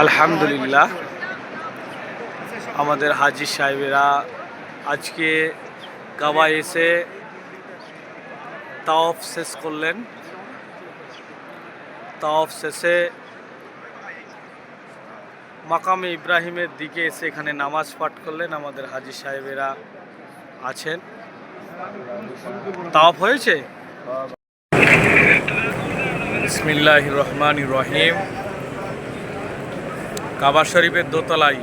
আলহামদুলিল্লাহ, আমাদের হাজি সাহেবেরা আজকে কাবায় এসে তাওয়াফ শেষ করলেন। তাওয়াফ শেষে মাকামে ইব্রাহিমের দিকে এসে এখানে নামাজ পাঠ করলেন। আমাদের হাজি সাহেবেরা আছেন। তাওয়াফ হয়েছে। বিসমিল্লাহির রহমানির রহিম। কাবা শরীফের দোতলায়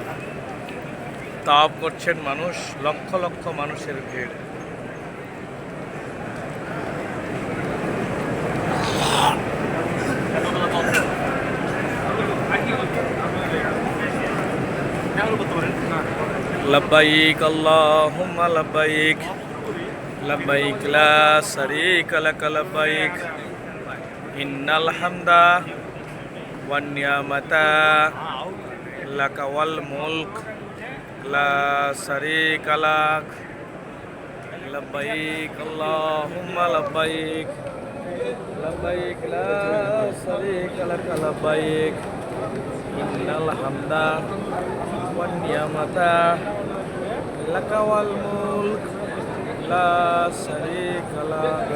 তাওয়াফ করছেন মানুষ, লক্ষ লক্ষ মানুষের ভিড়। লব্বাইক আল্লাহুম্মা লব্বাইক, লব্বাইক লা শারীকা লাক লব্বাইক, ইন্নাল হামদা ওয়ান নিয়ামাতা লাকা ওয়াল মুলক লা শারীকা লাক, লব্বাইক আল্লাহুম্মা লব্বাইক, লব্বাইক লা শারীকা লাক লব্বাইক, ইন্নাল হামদা ওয়ান নিয়ামাতা লাকা ওয়াল মুলক লা শারীকা লাক।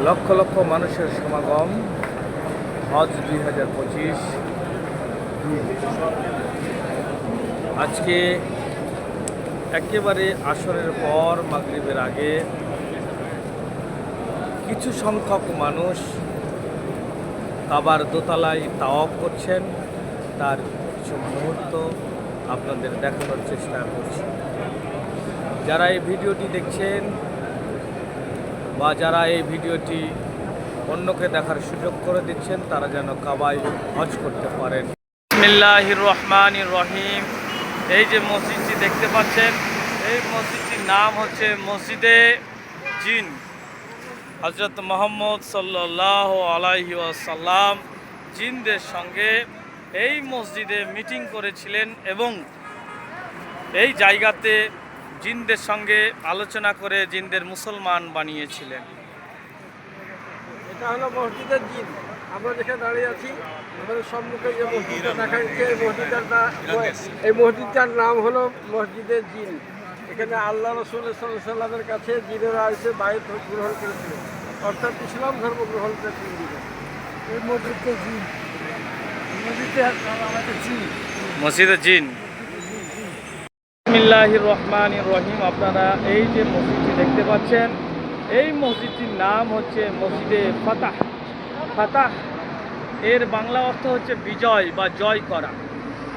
লক্ষ লক্ষ মানুষের সমাগম হজ 2025। আজকে একেবারে আসরের পর মাগরিবের আগে কিছু সংখ্যক মানুষ কাবার দোতলায় তাওয়াফ করছেন। তার কিছু মুহূর্ত আপনাদের দেখানোর চেষ্টা করছি। যারা এই ভিডিওটি দেখছেন বা যারা এই ভিডিওটি অন্যকে দেখার সুযোগ করে দিচ্ছেন, তারা যেন কাবায় হজ করতে পারেন। বিসমিল্লাহির রহমানির রহিম। এই যে মসজিদটি দেখতে পাচ্ছেন, এই মসজিদটির নাম হচ্ছে মসজিদে জিন। হযরত মুহাম্মদ সাল্লাল্লাহু আলাইহি ওয়াসাল্লাম জিনদের সঙ্গে এই মসজিদে মিটিং করেছিলেন এবং এই জায়গাতে জিনদের সঙ্গে আলোচনা করে জিনদের মুসলমান বানিয়েছিলেন। এটা হলো মসজিদের জিন। আমরা যেখানে দাঁড়িয়ে আছি, আমাদের সম্মুখে যে মসজিদটা দেখা যাচ্ছে, এই মসজিদটার নাম হলো মসজিদের জিন। এখানে আল্লাহ রাসূল সাল্লাল্লাহু আলাইহি ওয়াসাল্লামের কাছে জিনেরা এসে বায়ত গ্রহণ করেছিল, অর্থাৎ ইসলাম ধর্ম গ্রহণ করেছিল। এই মসজিদটা জিন, মসজিদে জিন। বিসমিল্লাহির রহমানির রহিম। আপনারা এই যে মসজিদটি দেখতে পাচ্ছেন, এই মসজিদটির নাম হচ্ছে মসজিদে ফাতাহ। ফাতাহ এর বাংলা অর্থ হচ্ছে বিজয় বা জয় করা।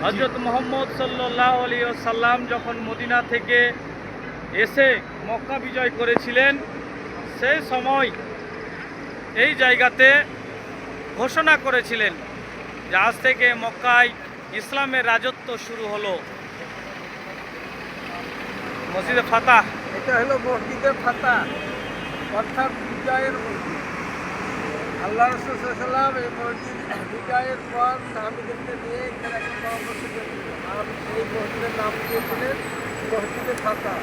হযরত মুহাম্মদ সাল্লাল্লাহু আলাইহি ওয়াসাল্লাম যখন মদিনা থেকে এসে মক্কা বিজয় করেছিলেন, সেই সময় এই জায়গাতে ঘোষণা করেছিলেন যে আজ থেকে মক্কায় ইসলামের রাজত্ব শুরু হলো। মসজিদে ফাতাহ, এটা হলো মসজিদে ফাতাহ, অর্থাৎ বিজয়ের মসজিদ। আল্লাহ রাসূল সাল্লাল্লাহু আলাইহি ওয়াসাল্লাম এই মসজিদ বিজয়ের পর সাহাবীদেরকে নিয়ে এখানে একটা পরামর্শ করেছিলেন, আর এই মসজিদের নাম দিয়েছিলেন মসজিদে ফাতাহ।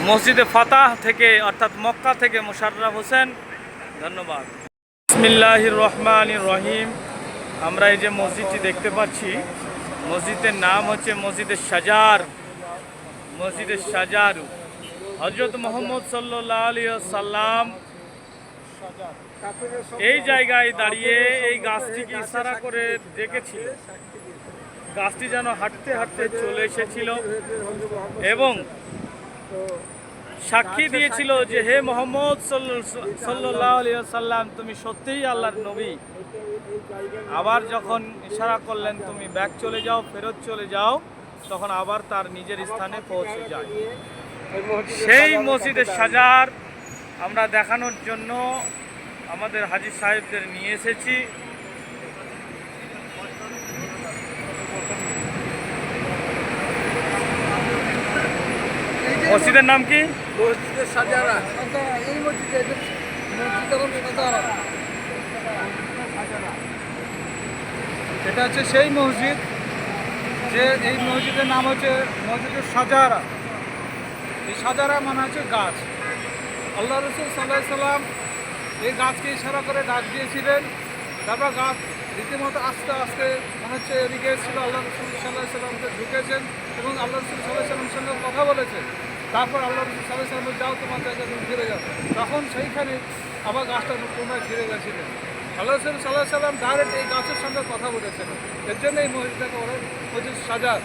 মসজিদে ফাতাহ থেকে অর্থাৎ মক্কা থেকে মোশাররফ হোসেন, ধন্যবাদ। বিসমিল্লাহির রহমানির রহিম। আমরা এই যে মসজিদটি দেখতে পাচ্ছি, মসজিদের নাম হচ্ছে মসজিদে শাজার। মসজিদে শাজার হযরত মুহাম্মদ সাল্লাল্লাহু আলাইহি ওয়াসাল্লাম এই জায়গায় দাঁড়িয়ে এই গাছটিকে ইশারা করে ডেকেছিল। গাছটি যেন হাঁটতে হাঁটতে চলে এসেছিল এবং সাক্ষী দিয়েছিল যে হে মুহাম্মদ সাল্লাল্লাহু আলাইহি ওয়াসাল্লাম, তুমি সত্যিই আল্লাহর নবী। আবার যখন ইশারা করলেন তুমি ব্যাক চলে যাও, ফেরত চলে যাও, তখন আবার তার নিজের স্থানে পৌঁছে যায়। সেই মসজিদের সাজার আমরা দেখানোর জন্য আমাদের হাজী সাহেবদের নিয়ে এসেছি। মসজিদের নাম কি? মসজিদের সাজারা। এই মসজিদে মসজিদের সাজারা, এটা হচ্ছে সেই মসজিদ যে এই মসজিদের নাম হচ্ছে মসজিদের সাজারা। এই সাজারা মানে হচ্ছে গাছ। আল্লাহ রসুল সাল্লাল্লাহু আলাইহি সাল্লাম এই গাছকে ইশারা করে ডাক দিয়েছিলেন। তারপর গাছ রীতিমতো আস্তে আস্তে মনে হচ্ছে এদিকে এসেছিল, আল্লাহ রসুল সাল্লাল্লাহু আলাইহি সাল্লামকে ঢুকেছেন এবং আল্লাহ রসুল সাল্লাল্লাহু আলাইহি সাল্লামের সঙ্গে কথা বলেছেন। তারপর আল্লাহ রসুল সাল্লাল্লাহু আলাইহি সাল্লাম যাও তোমার জায়গায় তুমি ফিরে যাও, তখন সেইখানে আবার গাছটা পুনরায় ফিরে গেছিলেন। আল্লাহ রসুল সাল্লাল্লাহু আলাইহি সাল্লাম ডাইরেক্ট এই গাছের সঙ্গে কথা বলেছেন। এর জন্য এই মসজিদটাকে বলে মসজিদ সাজার।